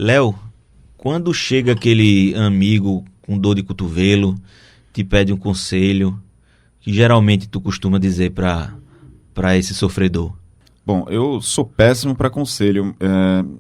Léo, quando chega aquele amigo com dor de cotovelo, te pede um conselho, que geralmente tu costuma dizer pra esse sofredor? Bom, eu sou péssimo para conselho,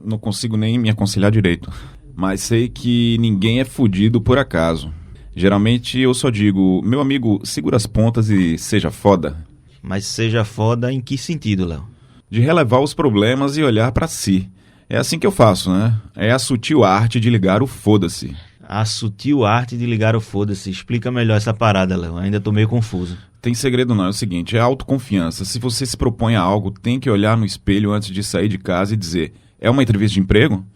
não consigo nem me aconselhar direito, mas sei que ninguém é fudido por acaso. Geralmente eu só digo, meu amigo, segura as pontas e seja foda. Mas seja foda em que sentido, Léo? De relevar os problemas e olhar para si. É assim que eu faço, né? É a sutil arte de ligar o foda-se. A sutil arte de ligar o foda-se. Explica melhor essa parada, Léo. Ainda tô meio confuso. Tem segredo não, é o seguinte, é autoconfiança. Se você se propõe a algo, tem que olhar no espelho antes de sair de casa e dizer, é uma entrevista de emprego?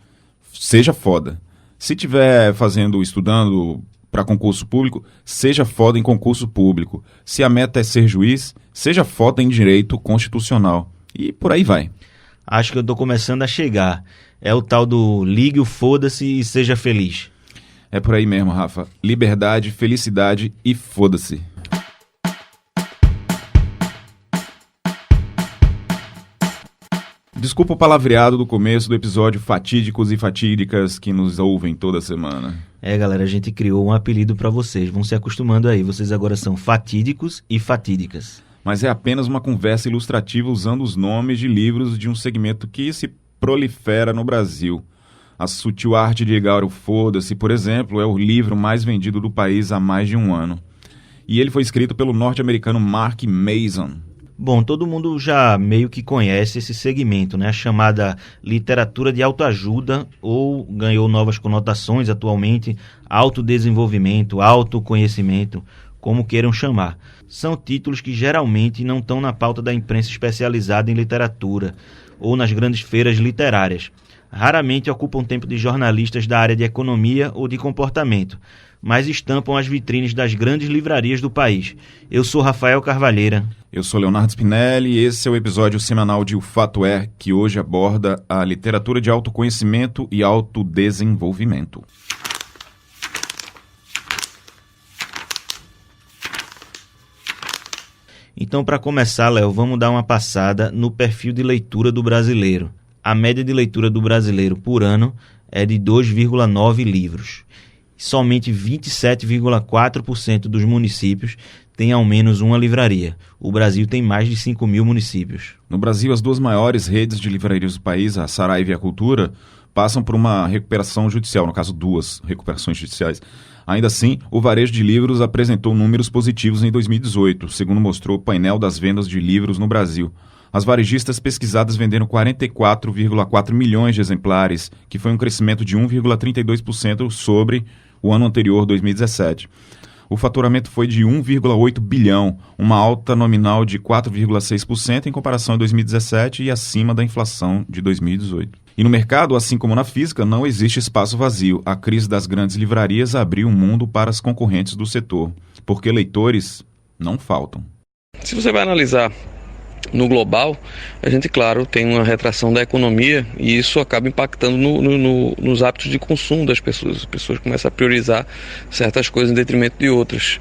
Seja foda. Se estiver estudando para concurso público, seja foda em concurso público. Se a meta é ser juiz, seja foda em direito constitucional. E por aí vai. Acho que eu tô começando a chegar. É o tal do ligue o foda-se e seja feliz. É por aí mesmo, Rafa. Liberdade, felicidade e foda-se. Desculpa o palavreado do começo do episódio Fatídicos e Fatídicas que nos ouvem toda semana. Galera, a gente criou um apelido pra vocês. Vão se acostumando aí. Vocês agora são fatídicos e fatídicas. Mas é apenas uma conversa ilustrativa usando os nomes de livros de um segmento que se prolifera no Brasil. A Sutil Arte de Ligar o Foda-se, por exemplo, é o livro mais vendido do país há mais de um ano. E ele foi escrito pelo norte-americano Mark Mason. Bom, todo mundo já meio que conhece esse segmento, né? A chamada literatura de autoajuda, ou ganhou novas conotações atualmente, autodesenvolvimento, autoconhecimento, como queiram chamar. São títulos que geralmente não estão na pauta da imprensa especializada em literatura ou nas grandes feiras literárias. Raramente ocupam tempo de jornalistas da área de economia ou de comportamento, mas estampam as vitrines das grandes livrarias do país. Eu sou Rafael Carvalheira. Eu sou Leonardo Spinelli e esse é o episódio semanal de O Fato É, que hoje aborda a literatura de autoconhecimento e autodesenvolvimento. Então, para começar, Léo, vamos dar uma passada no perfil de leitura do brasileiro. A média de leitura do brasileiro por ano é de 2,9 livros. Somente 27,4% dos municípios têm ao menos uma livraria. O Brasil tem mais de 5 mil municípios. No Brasil, as duas maiores redes de livrarias do país, a Saraiva e a Cultura, passam por uma recuperação judicial, no caso, duas recuperações judiciais. Ainda assim, o varejo de livros apresentou números positivos em 2018, segundo mostrou o painel das vendas de livros no Brasil. As varejistas pesquisadas venderam 44,4 milhões de exemplares, que foi um crescimento de 1,32% sobre o ano anterior, 2017. O faturamento foi de 1,8 bilhão, uma alta nominal de 4,6% em comparação a 2017 e acima da inflação de 2018. E no mercado, assim como na física, não existe espaço vazio. A crise das grandes livrarias abriu o mundo para as concorrentes do setor, porque leitores não faltam. Se você vai analisar no global, a gente, claro, tem uma retração da economia e isso acaba impactando nos hábitos de consumo das pessoas. As pessoas começam a priorizar certas coisas em detrimento de outras.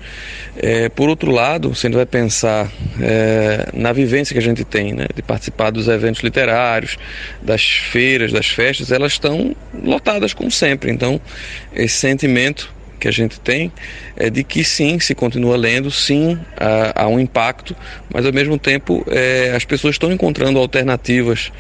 Por outro lado, você vai pensar na vivência que a gente tem, né, de participar dos eventos literários, das feiras, das festas, elas estão lotadas como sempre. Então, esse sentimento que a gente tem é de que sim, se continua lendo, sim, há um impacto, mas ao mesmo tempo as pessoas estão encontrando alternativas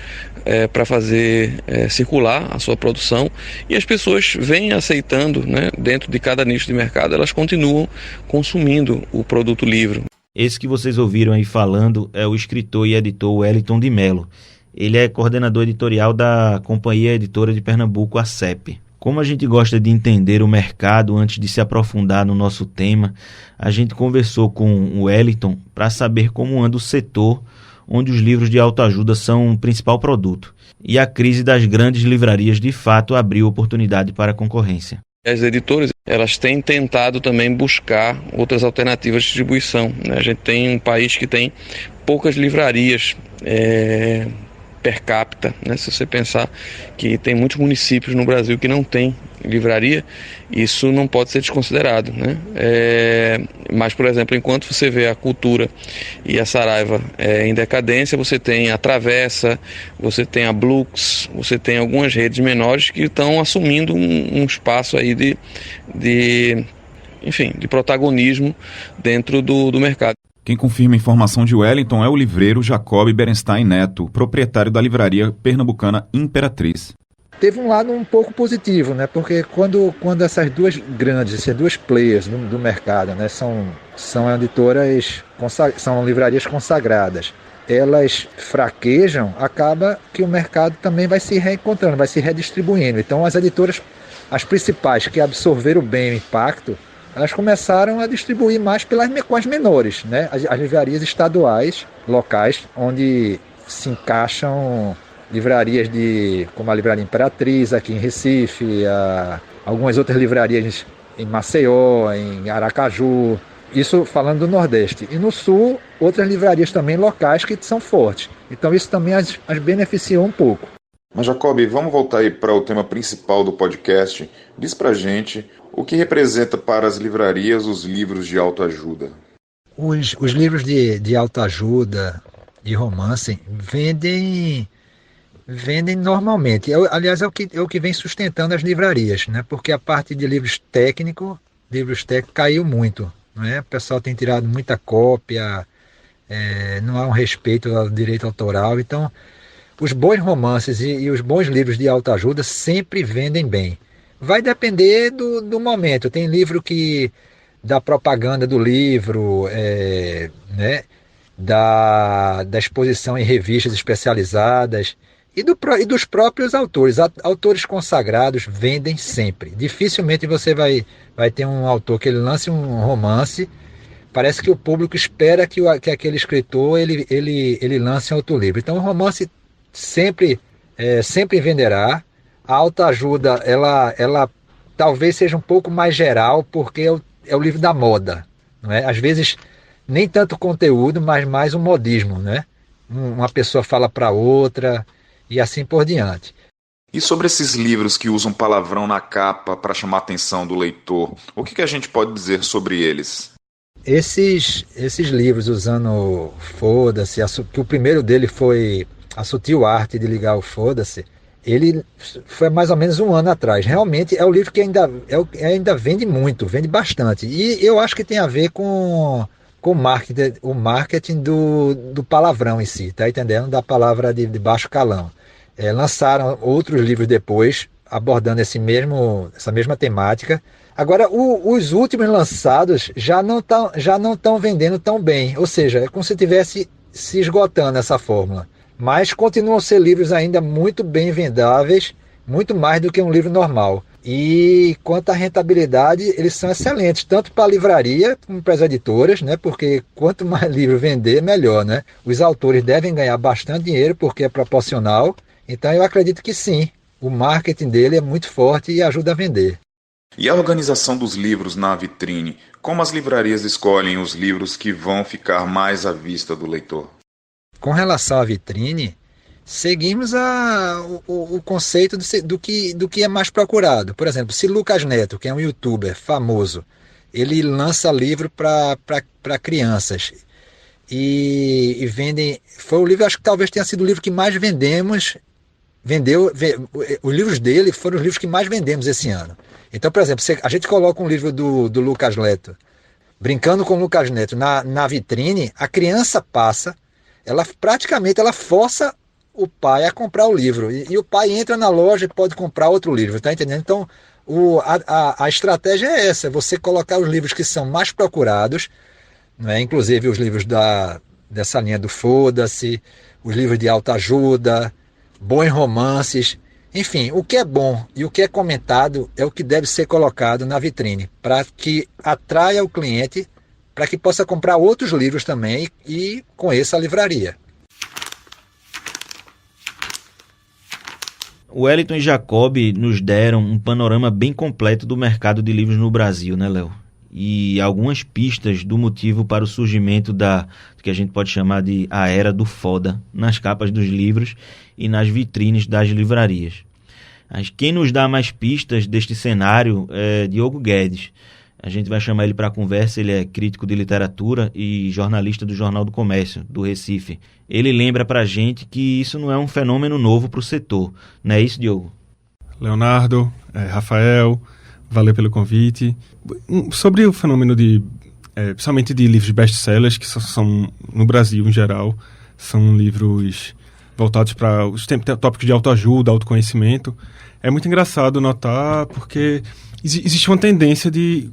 para fazer circular a sua produção e as pessoas vêm aceitando, né, dentro de cada nicho de mercado, elas continuam consumindo o produto livre. Esse que vocês ouviram aí falando é o escritor e editor Wellington de Mello. Ele é coordenador editorial da Companhia Editora de Pernambuco, a CEP. Como a gente gosta de entender o mercado antes de se aprofundar no nosso tema, a gente conversou com o Wellington para saber como anda o setor onde os livros de autoajuda são o principal produto. E a crise das grandes livrarias de fato abriu oportunidade para a concorrência. As editoras, elas têm tentado também buscar outras alternativas de distribuição, né? A gente tem um país que tem poucas livrarias per capita, né? Se você pensar que tem muitos municípios no Brasil que não tem livraria, isso não pode ser desconsiderado, né? Mas, por exemplo, enquanto você vê a Cultura e a Saraiva em decadência, você tem a Travessa, você tem a Blux, você tem algumas redes menores que estão assumindo um espaço aí de protagonismo dentro do mercado. Quem confirma a informação de Wellington é o livreiro Jacob Berenstein Neto, proprietário da livraria pernambucana Imperatriz. Teve um lado um pouco positivo, né? Porque quando essas duas grandes, essas duas players do mercado, né, são editoras, são livrarias consagradas, elas fraquejam, acaba que o mercado também vai se reencontrando, vai se redistribuindo. Então as editoras, as principais que absorveram bem o impacto, elas começaram a distribuir mais com as menores, né? As livrarias estaduais, locais, onde se encaixam livrarias como a Livraria Imperatriz aqui em Recife, algumas outras livrarias em Maceió, em Aracaju, isso falando do Nordeste. E no Sul, outras livrarias também locais que são fortes. Então isso também as beneficiou um pouco. Mas, Jacob, vamos voltar aí para o tema principal do podcast. Diz pra gente o que representa para as livrarias os livros de autoajuda. Os livros de autoajuda, de romance, vendem normalmente. Aliás, é o que vem sustentando as livrarias, né? Porque a parte de livros técnicos caiu muito. Né? O pessoal tem tirado muita cópia, não há um respeito ao direito autoral. Então, os bons romances e os bons livros de autoajuda sempre vendem bem. Vai depender do momento. Tem livro que da propaganda do livro, né, da exposição em revistas especializadas e dos próprios autores. Autores consagrados vendem sempre. Dificilmente você vai ter um autor que ele lance um romance, parece que o público espera que aquele escritor ele lance outro livro. Então o romance sempre venderá. A autoajuda ela talvez seja um pouco mais geral, porque é o livro da moda, não é? Às vezes nem tanto conteúdo, mas mais um modismo, né? Uma pessoa fala para outra e assim por diante. E sobre esses livros que usam palavrão na capa para chamar a atenção do leitor, o que a gente pode dizer sobre eles? Esses livros usando foda-se, que o primeiro dele foi A Sutil Arte de Ligar o Foda-se, ele foi mais ou menos um ano atrás. Realmente é o livro que ainda vende muito, vende bastante. E eu acho que tem a ver com o marketing do palavrão em si, tá entendendo? Da palavra de baixo calão. Lançaram outros livros depois, abordando essa mesma temática. Agora, os últimos lançados já não estão vendendo tão bem. Ou seja, é como se estivesse se esgotando essa fórmula. Mas continuam a ser livros ainda muito bem vendáveis, muito mais do que um livro normal. E quanto à rentabilidade, eles são excelentes, tanto para a livraria como para as editoras, né? Porque quanto mais livro vender, melhor, né? Os autores devem ganhar bastante dinheiro porque é proporcional. Então eu acredito que sim, o marketing dele é muito forte e ajuda a vender. E a organização dos livros na vitrine? Como as livrarias escolhem os livros que vão ficar mais à vista do leitor? Com relação à vitrine, seguimos o conceito do que é mais procurado. Por exemplo, se Lucas Neto, que é um youtuber famoso, ele lança livro para crianças e vendem... Foi o livro, acho que talvez tenha sido o livro que mais os livros dele foram os livros que mais vendemos esse ano. Então, por exemplo, a gente coloca um livro do Lucas Neto, Brincando com Lucas Neto, na vitrine, a criança passa, ela força o pai a comprar o livro. E o pai entra na loja e pode comprar outro livro, tá entendendo? Então, a estratégia é essa, você colocar os livros que são mais procurados, né? Inclusive os livros dessa linha do Foda-se, os livros de autoajuda, bons romances, enfim, o que é bom e o que é comentado é o que deve ser colocado na vitrine, para que atraia o cliente, para que possa comprar outros livros também e conheça a livraria. Wellington e Jacob nos deram um panorama bem completo do mercado de livros no Brasil, né, Léo? e algumas pistas do motivo para o surgimento do que a gente pode chamar de a era do foda nas capas dos livros e nas vitrines das livrarias. Mas quem nos dá mais pistas deste cenário é Diogo Guedes. A gente vai chamar ele para a conversa. Ele é crítico de literatura e jornalista do Jornal do Comércio, do Recife. Ele lembra para a gente que isso não é um fenômeno novo para o setor. Não é isso, Diogo? Leonardo, Rafael, valeu pelo convite. Sobre o fenômeno principalmente de livros best-sellers, que são, no Brasil em geral, são livros voltados para os tópicos de autoajuda, autoconhecimento, é muito engraçado notar porque existe uma tendência de...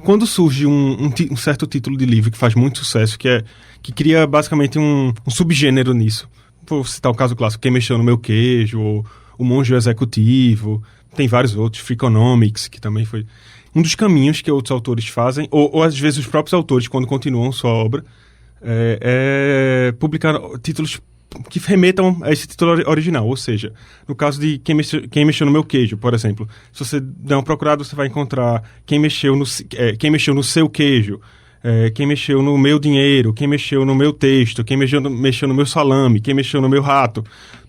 Quando surge um certo título de livro que faz muito sucesso, que cria basicamente um subgênero nisso. Vou citar o caso clássico, Quem Mexeu no Meu Queijo, ou O Monge Executivo, tem vários outros, Freakonomics, que também foi... Um dos caminhos que outros autores fazem, ou às vezes os próprios autores, quando continuam sua obra, é publicar títulos que remetam a esse título original. Ou seja, no caso de Quem Mexeu no Meu Queijo, por exemplo, se você der uma procurada, você vai encontrar Quem Mexeu no Seu Queijo, Quem Mexeu no Meu Dinheiro, Quem Mexeu no Meu Texto, Quem mexeu no Meu Salame, Quem Mexeu no Meu Rato.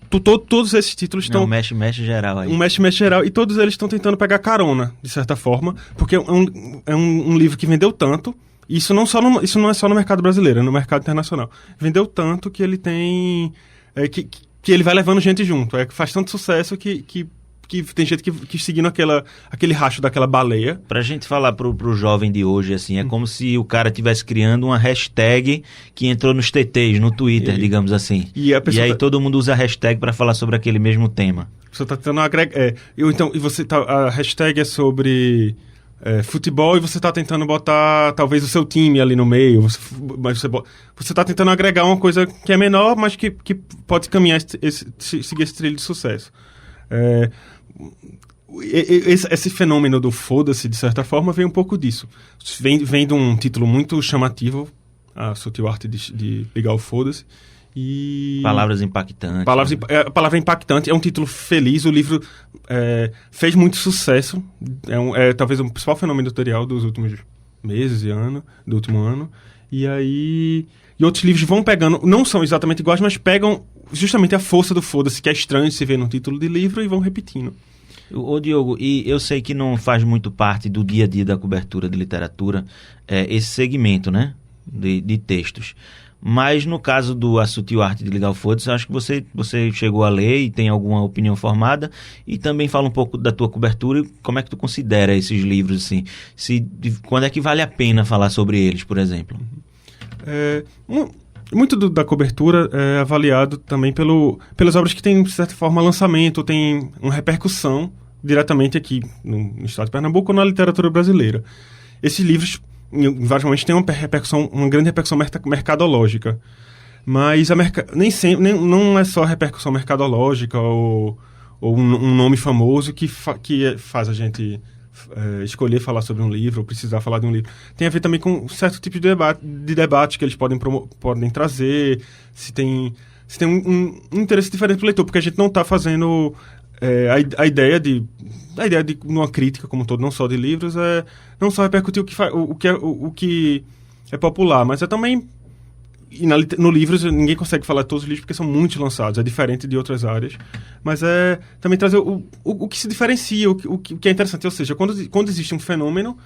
Todos esses títulos estão... Um mexe geral aí. Um mexe geral. E todos eles estão tentando pegar carona, de certa forma, porque é um livro que vendeu tanto. Isso não é só no mercado brasileiro, é no mercado internacional. Vendeu tanto que ele tem... que ele vai levando gente junto. Faz tanto sucesso que tem gente que seguindo aquele racho daquela baleia. Pra gente falar pro jovem de hoje, assim, é como se o cara estivesse criando uma hashtag que entrou nos TTs, no Twitter, digamos assim. E aí todo mundo usa a hashtag para falar sobre aquele mesmo tema. Você tá tentando agregar... a hashtag é sobre... futebol, e você está tentando botar talvez o seu time ali no meio, mas você está tentando agregar uma coisa que é menor, mas que pode caminhar seguir esse trilho de sucesso. Esse fenômeno do foda-se, de certa forma, vem um pouco disso. Vem de um título muito chamativo, A Sutil Arte de Ligar o Foda-se. Palavras impactantes. A palavra impactante é um título feliz. O livro fez muito sucesso. É talvez o principal fenômeno editorial dos últimos meses e do último ano. E outros livros vão pegando, não são exatamente iguais, mas pegam justamente a força do foda-se, que é estranho de se ver no título de livro, e vão repetindo. Ô Diogo, e eu sei que não faz muito parte do dia a dia da cobertura de literatura esse segmento, né, de textos. Mas no caso do A Sutil Arte de Ligar o Foda-se, acho que você chegou a ler e tem alguma opinião formada, e também fala um pouco da tua cobertura e como é que tu considera esses livros, assim, quando é que vale a pena falar sobre eles, por exemplo? Muito da cobertura é avaliado também pelas obras que têm, de certa forma, lançamento, tem uma repercussão diretamente aqui no estado de Pernambuco ou na literatura brasileira. Esses livros, em vários momentos, têm uma grande repercussão mercadológica. Mas nem sempre, não é só repercussão mercadológica ou um nome famoso que faz a gente escolher falar sobre um livro ou precisar falar de um livro. Tem a ver também com um certo tipo de debate que eles podem trazer, se tem um interesse diferente do leitor, porque a gente não está fazendo a ideia de uma crítica como um todo, não só de livros, não só repercutir o que é popular, mas é também... E no livros ninguém consegue falar de todos os livros porque são muito lançados, é diferente de outras áreas, mas é também trazer o que se diferencia, o que é interessante. Ou seja, quando existe um fenômeno,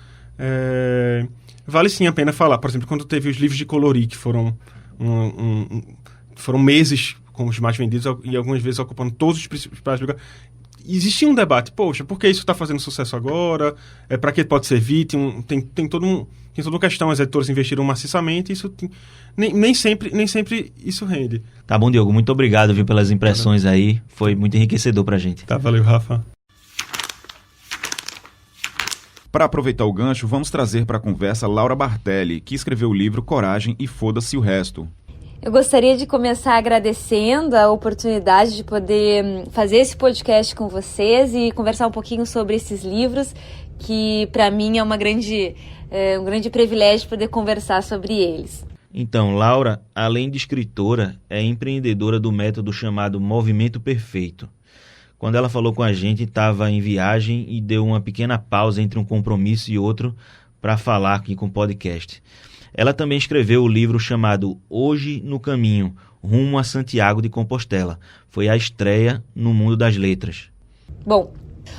vale sim a pena falar. Por exemplo, quando teve os livros de colorir, que foram meses como os mais vendidos e algumas vezes ocupando todos os principais lugares, existia um debate. Poxa, por que isso está fazendo sucesso agora? Para que pode servir? Tem toda uma questão. As editoras investiram maciçamente, isso nem sempre isso rende. Tá bom, Diogo, muito obrigado, viu, pelas impressões aí, foi muito enriquecedor pra gente. Tá, valeu, Rafa. Para aproveitar o gancho, vamos trazer para a conversa Laura Bartelli, que escreveu o livro Coragem e Foda-se o Resto. Eu gostaria de começar agradecendo a oportunidade de poder fazer esse podcast com vocês e conversar um pouquinho sobre esses livros, que para mim é um grande privilégio poder conversar sobre eles. Então, Laura, além de escritora, é empreendedora do método chamado Movimento Perfeito. Quando ela falou com a gente, estava em viagem e deu uma pequena pausa entre um compromisso e outro para falar aqui com o podcast. Ela também escreveu o livro chamado Hoje no Caminho, Rumo a Santiago de Compostela. Foi a estreia no mundo das letras. Bom,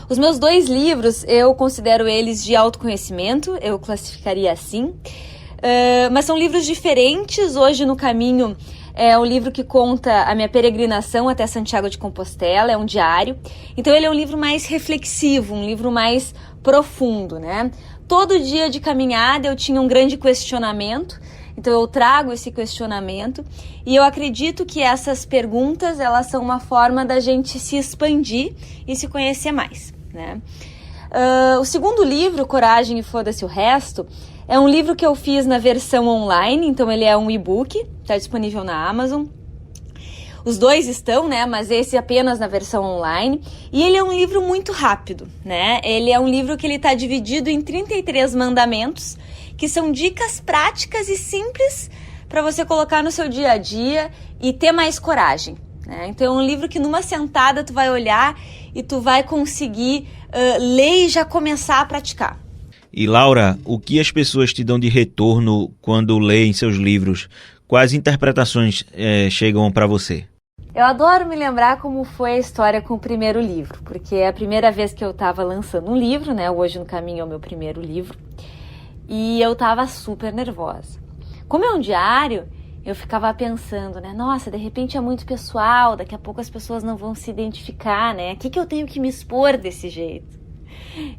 os meus 2 livros, eu considero eles de autoconhecimento, eu classificaria assim. Mas são livros diferentes. Hoje no Caminho é um livro que conta a minha peregrinação até Santiago de Compostela, é um diário. Então ele é um livro mais reflexivo, um livro mais profundo, né? Todo dia de caminhada eu tinha um grande questionamento, então eu trago esse questionamento e eu acredito que essas perguntas, elas são uma forma da gente se expandir e se conhecer mais, né? O segundo livro, Coragem e Foda-se o Resto, é um livro que eu fiz na versão online, então ele é um e-book, está disponível na Amazon. Os 2 estão, né, mas esse apenas na versão online. E ele é um livro muito rápido, né? Ele é um livro que ele está dividido em 33 mandamentos, que são dicas práticas e simples para você colocar no seu dia a dia e ter mais coragem, né? Então é um livro que numa sentada tu vai olhar e tu vai conseguir ler e já começar a praticar. E Laura, o que as pessoas te dão de retorno quando leem seus livros? Quais interpretações chegam para você? Eu adoro me lembrar como foi a história com o primeiro livro, porque é a primeira vez que eu estava lançando um livro, né? Hoje no Caminho é o meu primeiro livro, e eu estava super nervosa. Como é um diário, eu ficava pensando, né? Nossa, de repente é muito pessoal, daqui a pouco as pessoas não vão se identificar, né? O que eu tenho que me expor desse jeito?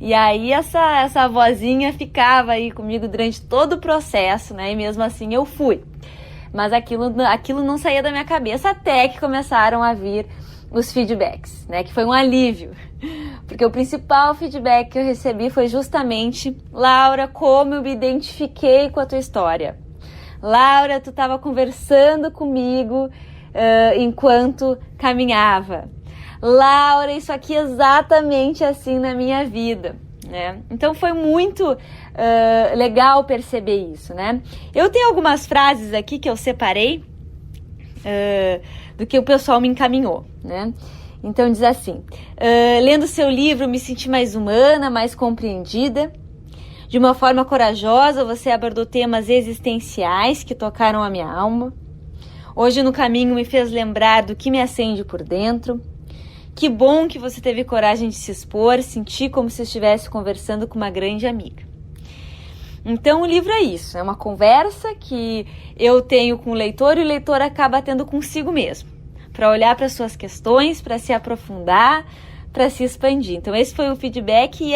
E aí essa vozinha ficava aí comigo durante todo o processo, né? E mesmo assim eu fui. Mas aquilo não saía da minha cabeça até que começaram a vir os feedbacks, né? Que foi um alívio. Porque o principal feedback que eu recebi foi justamente: Laura, como eu me identifiquei com a tua história. Laura, tu estava conversando comigo enquanto caminhava. Laura, isso aqui é exatamente assim na minha vida, né? Então foi muito legal perceber isso, né? Eu tenho algumas frases aqui que eu separei do que o pessoal me encaminhou, né? Então diz assim: lendo seu livro me senti mais humana, mais compreendida. De uma forma corajosa, você abordou temas existenciais que tocaram a minha alma. Hoje no Caminho me fez lembrar do que me acende por dentro. Que bom que você teve coragem de se expor, senti como se estivesse conversando com uma grande amiga. Então o livro é isso, é uma conversa que eu tenho com o leitor e o leitor acaba tendo consigo mesmo, para olhar para suas questões, para se aprofundar, para se expandir. Então esse foi o feedback e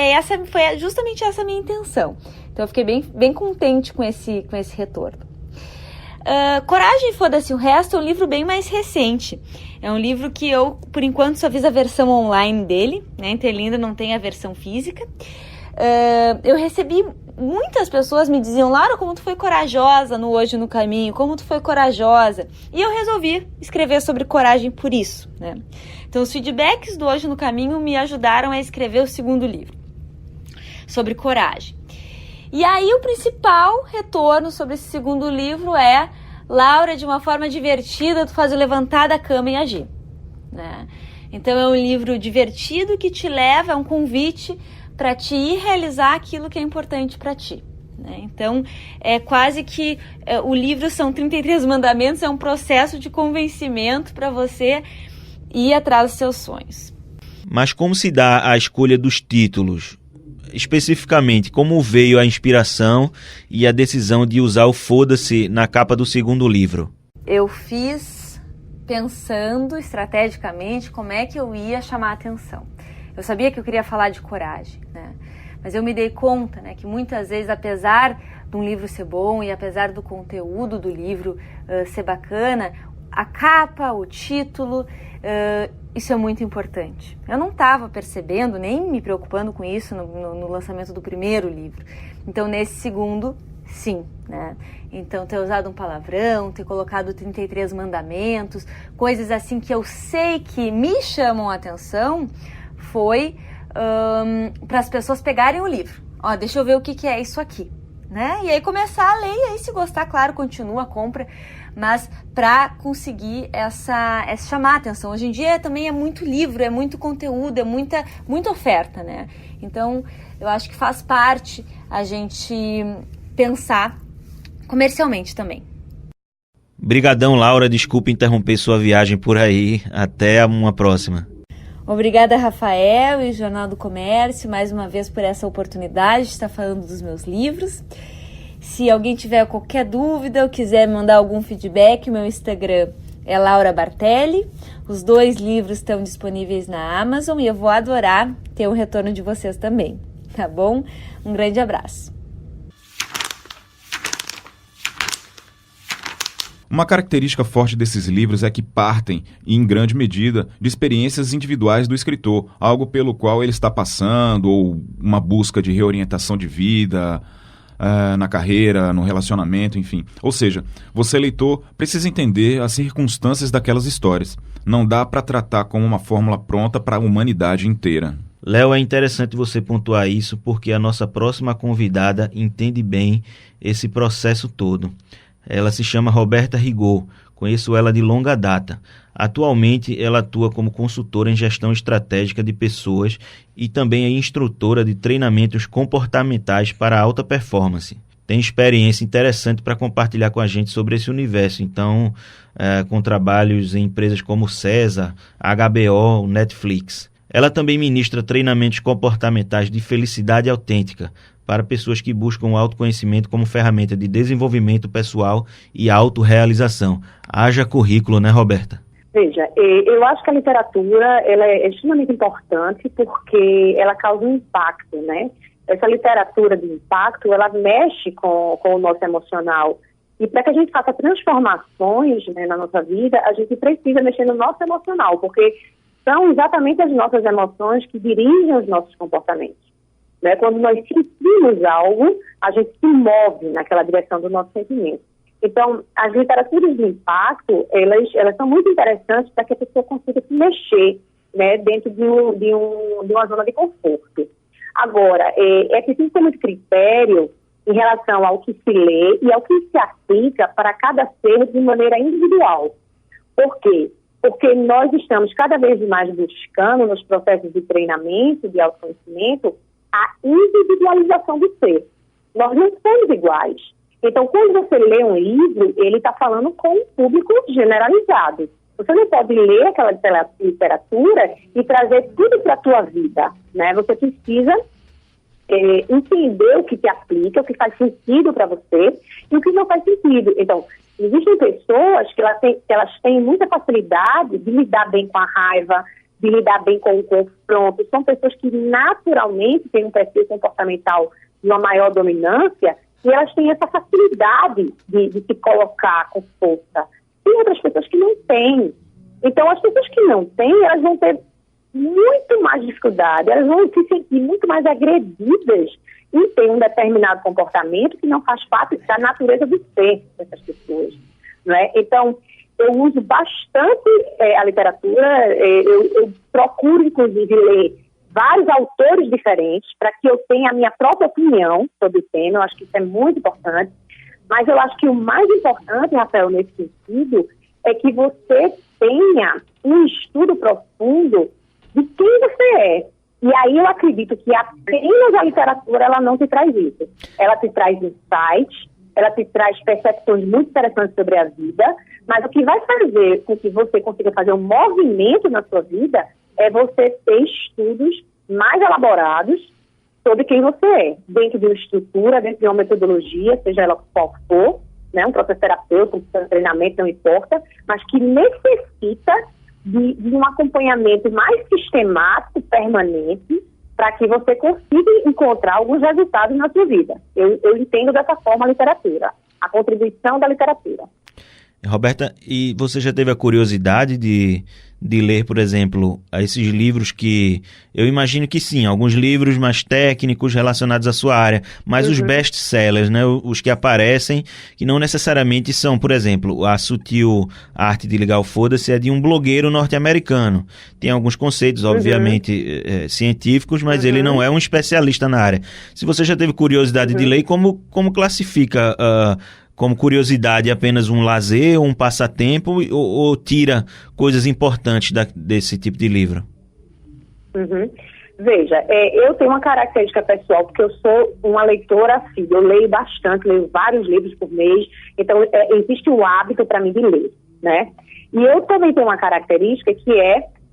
foi justamente essa a minha intenção. Então eu fiquei bem contente com esse retorno. Coragem e Foda-se o Resto é um livro bem mais recente. É um livro que eu, por enquanto, só fiz a versão online dele, né? Então ele ainda não tem a versão física. Eu recebi muitas pessoas me diziam: Laura, como tu foi corajosa no Hoje no Caminho, como tu foi corajosa. E eu resolvi escrever sobre coragem por isso, né? Então os feedbacks do Hoje no Caminho me ajudaram a escrever o segundo livro, sobre coragem. E aí o principal retorno sobre esse segundo livro é: Laura, de uma forma divertida, tu faz o levantar da cama e agir, né? Então é um livro divertido que te leva a um convite para te ir realizar aquilo que é importante para ti, né? Então é quase que o livro são 33 mandamentos, é um processo de convencimento para você ir atrás dos seus sonhos. Mas como se dá a escolha dos títulos? Especificamente, como veio a inspiração e a decisão de usar o Foda-se na capa do segundo livro? Eu fiz pensando estrategicamente como é que eu ia chamar a atenção. Eu sabia que eu queria falar de coragem, né? Mas eu me dei conta, né, que muitas vezes, apesar de um livro ser bom e apesar do conteúdo do livro ser bacana, a capa, o título, isso é muito importante. Eu não estava percebendo, nem me preocupando com isso no lançamento do primeiro livro. Então, nesse segundo, sim, né? Então, ter usado um palavrão, ter colocado 33 mandamentos, coisas assim que eu sei que me chamam a atenção, foi para as pessoas pegarem o livro. Ó, deixa eu ver o que é isso aqui, né? E aí começar a ler, e aí se gostar, claro, continua a compra. mas para conseguir essa chamar a atenção. Hoje em dia também é muito livro, é muito conteúdo, é muita oferta, né? Então, eu acho que faz parte a gente pensar comercialmente também. Brigadão, Laura. Desculpe interromper sua viagem por aí. Até uma próxima. Obrigada, Rafael e Jornal do Comércio, mais uma vez por essa oportunidade de estar falando dos meus livros. Se alguém tiver qualquer dúvida ou quiser mandar algum feedback, meu Instagram é Laura Bartelli. Os 2 livros estão disponíveis na Amazon e eu vou adorar ter um retorno de vocês também, tá bom? Um grande abraço. Uma característica forte desses livros é que partem, em grande medida, de experiências individuais do escritor, algo pelo qual ele está passando, ou uma busca de reorientação de vida, na carreira, no relacionamento, enfim. Ou seja, você, leitor, precisa entender as circunstâncias daquelas histórias. Não dá para tratar como uma fórmula pronta para a humanidade inteira. Léo, é interessante você pontuar isso porque a nossa próxima convidada entende bem esse processo todo. Ela se chama Roberta Rigaud, conheço ela de longa data. Atualmente, ela atua como consultora em gestão estratégica de pessoas e também é instrutora de treinamentos comportamentais para alta performance. Tem experiência interessante para compartilhar com a gente sobre esse universo, então, com trabalhos em empresas como César, HBO, Netflix. Ela também ministra treinamentos comportamentais de felicidade autêntica, para pessoas que buscam o autoconhecimento como ferramenta de desenvolvimento pessoal e autorrealização. Haja currículo, né, Roberta? Veja, eu acho que a literatura ela é extremamente importante porque ela causa um impacto, né? Essa literatura de impacto, ela mexe com o nosso emocional. E para que a gente faça transformações, né, na nossa vida, a gente precisa mexer no nosso emocional, porque são exatamente as nossas emoções que dirigem os nossos comportamentos. Né? Quando nós sentimos algo, a gente se move naquela direção do nosso sentimento. Então, as literaturas de impacto, elas são muito interessantes para que a pessoa consiga se mexer, né, dentro de uma zona de conforto. Agora, é preciso ter muito critério em relação ao que se lê e ao que se aplica para cada ser de maneira individual. Por quê? Porque nós estamos cada vez mais buscando, nos processos de treinamento, de autoconhecimento, a individualização do ser. Nós não somos iguais. Então, quando você lê um livro, ele está falando com um público generalizado. Você não pode ler aquela literatura e trazer tudo para a tua vida, né? Você precisa entender o que te aplica, o que faz sentido para você e o que não faz sentido. Então, existem pessoas que elas têm muita facilidade de lidar bem com a raiva, de lidar bem com o confronto. São pessoas que naturalmente têm um perfil comportamental de uma maior dominância e elas têm essa facilidade de se colocar com força. Tem outras pessoas que não têm. Então, as pessoas que não têm, elas vão ter muito mais dificuldade, elas vão se sentir muito mais agredidas em ter um determinado comportamento que não faz parte da natureza do ser dessas pessoas. Não é? Então, eu uso bastante a literatura, eu procuro, inclusive, ler vários autores diferentes para que eu tenha a minha própria opinião sobre o tema. Eu acho que isso é muito importante. Mas eu acho que o mais importante, Rafael, nesse sentido, é que você tenha um estudo profundo de quem você é. E aí eu acredito que apenas a literatura ela não te traz isso. Ela te traz insights, ela te traz percepções muito interessantes sobre a vida, mas o que vai fazer com que você consiga fazer um movimento na sua vida é você ter estudos mais elaborados sobre quem você é, dentro de uma estrutura, dentro de uma metodologia, seja ela qual for, né, um processo terapêutico, um treinamento, não importa, mas que necessita de um acompanhamento mais sistemático, permanente, para que você consiga encontrar alguns resultados na sua vida. Eu entendo dessa forma a literatura, a contribuição da literatura. Roberta, e você já teve a curiosidade de ler, por exemplo, esses livros que... Eu imagino que sim, alguns livros mais técnicos relacionados à sua área, mas os best-sellers, né, os que aparecem, que não necessariamente são, por exemplo, A Sutil Arte de Ligar o Foda-se é de um blogueiro norte-americano. Tem alguns conceitos, obviamente, científicos, mas ele não é um especialista na área. Se você já teve curiosidade de ler, como classifica... como curiosidade, apenas um lazer, um passatempo, ou tira coisas importantes desse tipo de livro? Uhum. Veja, eu tenho uma característica pessoal, porque eu sou uma leitora assídua, eu leio bastante, leio vários livros por mês, então existe o hábito para mim de ler, né? E eu também tenho uma característica que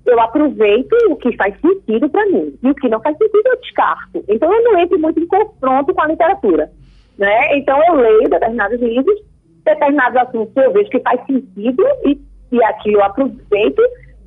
eu aproveito o que faz sentido para mim, e o que não faz sentido eu descarto. Então eu não entro muito em confronto com a literatura, né? Então eu leio determinados livros, determinados assuntos que eu vejo que faz sentido, e aquilo eu aproveito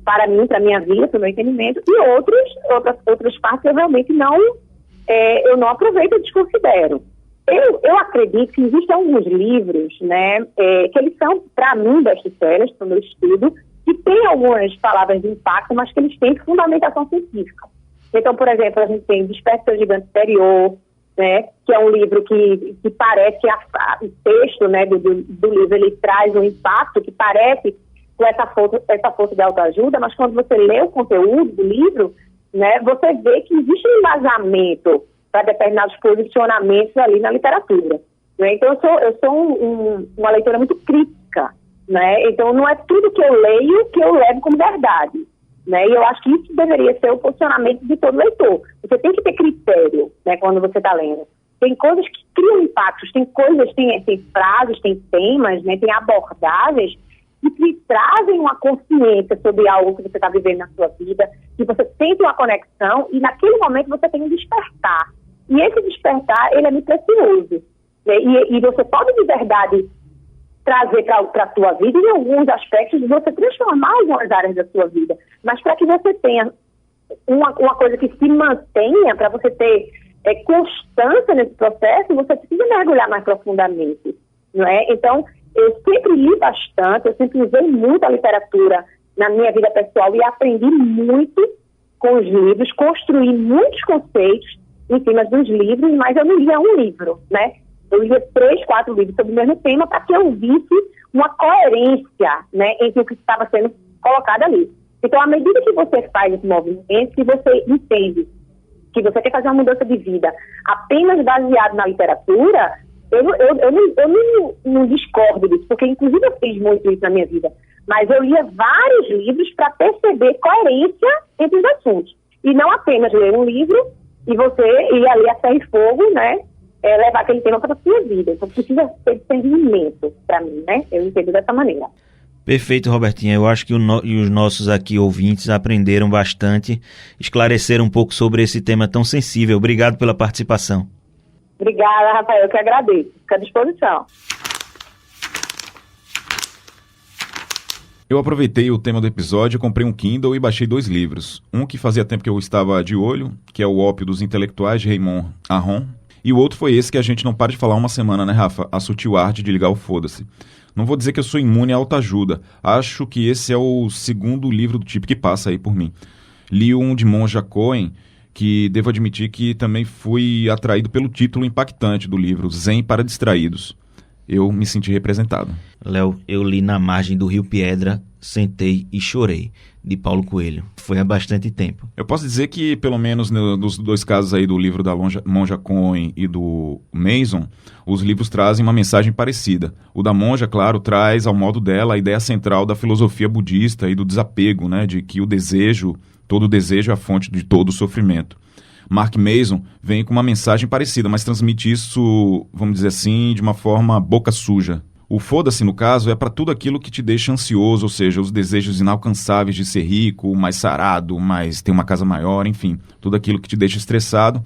para mim, para a minha vida, para o meu entendimento, e outras partes eu realmente eu não aproveito e desconsidero. Eu acredito que existem alguns livros, né, que eles são, para mim, best-sellers, para o meu estudo, que tem algumas palavras de impacto, mas que eles têm fundamentação científica. Então, por exemplo, a gente tem Desperta Seu Gigante Interior, né, que é um livro que parece que o texto, né, do livro, ele traz um impacto que parece com essa força de autoajuda, mas quando você lê o conteúdo do livro, né, você vê que existe um embasamento para determinados posicionamentos ali na literatura, né? Então eu sou uma leitora muito crítica, né? Então não é tudo que eu leio que eu levo como verdade, né? E eu acho que isso deveria ser o posicionamento de todo leitor. Você tem que ter critério, né, quando você está lendo. Tem coisas que criam impactos, tem frases, tem temas, né, tem abordagens que te trazem uma consciência sobre algo que você está vivendo na sua vida, que você sente uma conexão e naquele momento você tem um despertar. E esse despertar, ele é muito precioso. E você pode, de verdade, trazer para a sua vida, em alguns aspectos, você transformar algumas áreas da sua vida. Mas para que você tenha uma coisa que se mantenha, para você ter constância nesse processo, você precisa mergulhar mais profundamente, não é? Então, eu sempre li bastante, eu sempre usei muito a literatura na minha vida pessoal e aprendi muito com os livros, construí muitos conceitos em cima dos livros, mas eu não lia um livro, né? Eu lia 3, 4 livros sobre o mesmo tema para que eu visse uma coerência, né, entre o que estava sendo colocado ali. Então, à medida que você faz esse movimento, que você entende que você quer fazer uma mudança de vida apenas baseado na literatura, eu não discordo disso, porque inclusive eu fiz muito isso na minha vida, mas eu lia vários livros para perceber coerência entre os assuntos, e não apenas ler um livro e você ir ali a ferro e fogo, né, levar aquele tema para a sua vida. Então precisa ter discernimento para mim, né, eu entendo dessa maneira. Perfeito, Robertinha. Eu acho que os nossos aqui ouvintes aprenderam bastante, esclareceram um pouco sobre esse tema tão sensível. Obrigado pela participação. Obrigada, Rafael, eu que agradeço. Fica à disposição. Eu aproveitei o tema do episódio, comprei um Kindle e baixei 2 livros. Um que fazia tempo que eu estava de olho, que é O Ópio dos Intelectuais, de Raymond Aron. E o outro foi esse que a gente não para de falar uma semana, né, Rafa? A Sutil Arte de Ligar o Foda-se. Não vou dizer que eu sou imune à autoajuda. Acho que esse é o segundo livro do tipo que passa aí por mim. Li um de Monja Cohen, que devo admitir que também fui atraído pelo título impactante do livro, Zen para Distraídos. Eu me senti representado. Léo, eu li Na Margem do Rio Piedra, Sentei e Chorei, de Paulo Coelho. Foi há bastante tempo. Eu posso dizer que, pelo menos nos 2 casos aí do livro da Monja Cohen e do Mason, os livros trazem uma mensagem parecida. O da Monja, claro, traz ao modo dela a ideia central da filosofia budista e do desapego, né, de que todo desejo é a fonte de todo o sofrimento. Mark Mason vem com uma mensagem parecida, mas transmite isso, vamos dizer assim, de uma forma boca suja. O foda-se, no caso, é para tudo aquilo que te deixa ansioso, ou seja, os desejos inalcançáveis de ser rico, mais sarado, mais ter uma casa maior, enfim, tudo aquilo que te deixa estressado.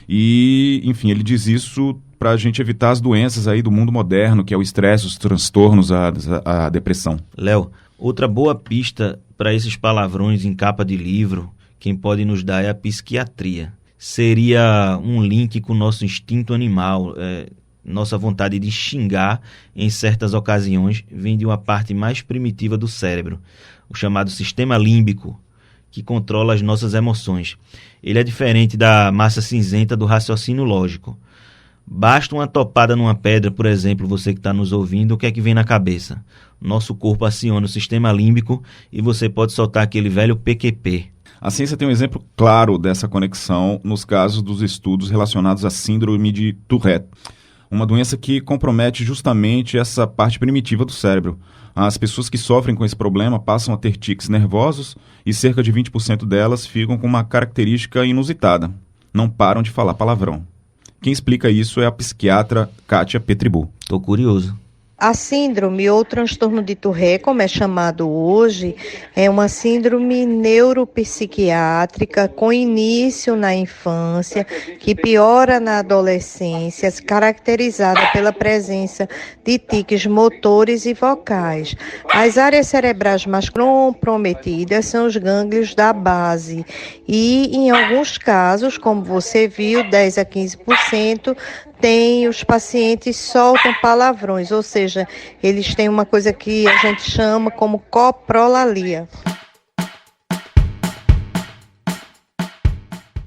E, enfim, ele diz isso para a gente evitar as doenças aí do mundo moderno, que é o estresse, os transtornos, a depressão. Léo, outra boa pista para esses palavrões em capa de livro, quem pode nos dar é a psiquiatria. Seria um link com o nosso instinto animal, nossa vontade de xingar em certas ocasiões vem de uma parte mais primitiva do cérebro, o chamado sistema límbico, que controla as nossas emoções. Ele é diferente da massa cinzenta do raciocínio lógico. Basta uma topada numa pedra, por exemplo, você que está nos ouvindo, o que é que vem na cabeça? Nosso corpo aciona o sistema límbico e você pode soltar aquele velho PQP. A ciência tem um exemplo claro dessa conexão nos casos dos estudos relacionados à síndrome de Tourette. uma doença que compromete justamente essa parte primitiva do cérebro. As pessoas que sofrem com esse problema passam a ter tiques nervosos e cerca de 20% delas ficam com uma característica inusitada: não param de falar palavrão. Quem explica isso é a psiquiatra Kátia Petribu. Tô curioso. A síndrome ou transtorno de Tourette, como é chamado hoje, é uma síndrome neuropsiquiátrica com início na infância, que piora na adolescência, caracterizada pela presença de tiques motores e vocais. As áreas cerebrais mais comprometidas são os gânglios da base e, em alguns casos, como você viu, 10 a 15%, os pacientes soltam palavrões, ou seja, eles têm uma coisa que a gente chama como coprolalia.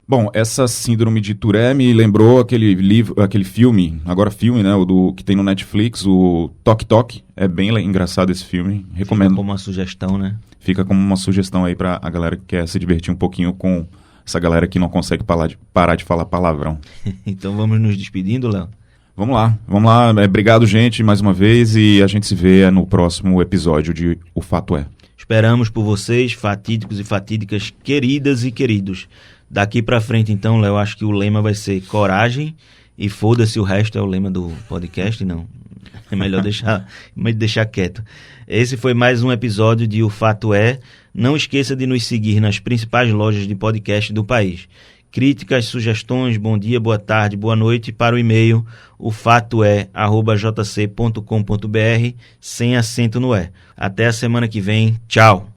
Bom, essa síndrome de Tourette me lembrou aquele filme, agora filme, né, que tem no Netflix, o Tok Tok. É bem engraçado esse filme, recomendo. Fica como uma sugestão, né? Fica como uma sugestão aí pra a galera que quer se divertir um pouquinho com essa galera que não consegue parar de falar palavrão. Então vamos nos despedindo, Léo? Vamos lá. Obrigado, gente, mais uma vez, e a gente se vê no próximo episódio de O Fato É. Esperamos por vocês, fatídicos e fatídicas, queridas e queridos. Daqui pra frente, então, Léo, acho que o lema vai ser coragem e foda-se o resto, é o lema do podcast, não. É melhor deixar quieto. Esse foi mais um episódio de O Fato É. Não esqueça de nos seguir nas principais lojas de podcast do país. Críticas, sugestões, bom dia, boa tarde, boa noite para o e-mail ofatoe@jc.com.br sem acento no E. Até a semana que vem. Tchau!